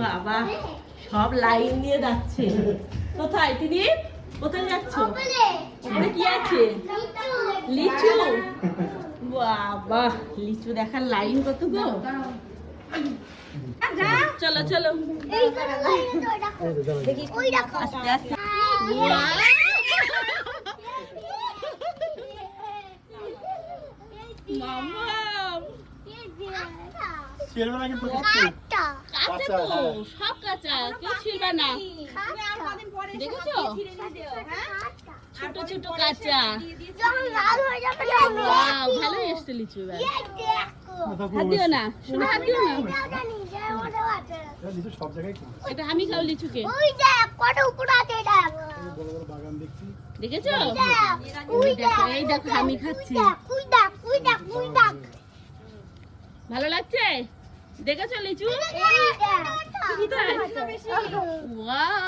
বাবা সব লাইন দিয়ে যাচ্ছে। কোথায় দিদি? কোথায় যাচ্ছ? ওখানে কি আছে? লিচু। বাবা লিচু দেখার লাইন কত গো। চলো চলো আস্তে আস্তে। কাঁচা তো, সব কাঁচা, কেউ ছিলবে না। দেখেছো ছোট ছোট কাঁচা। ভালো এসছে লিচু। হাত দিও না শোনো, হাত দিও না। এটা আমি খাও লিচুকে। দেখেছো? এই দেখো আমি খাচ্ছি। ভালো লাগছে? দেখেছো লিচু? ওয়াও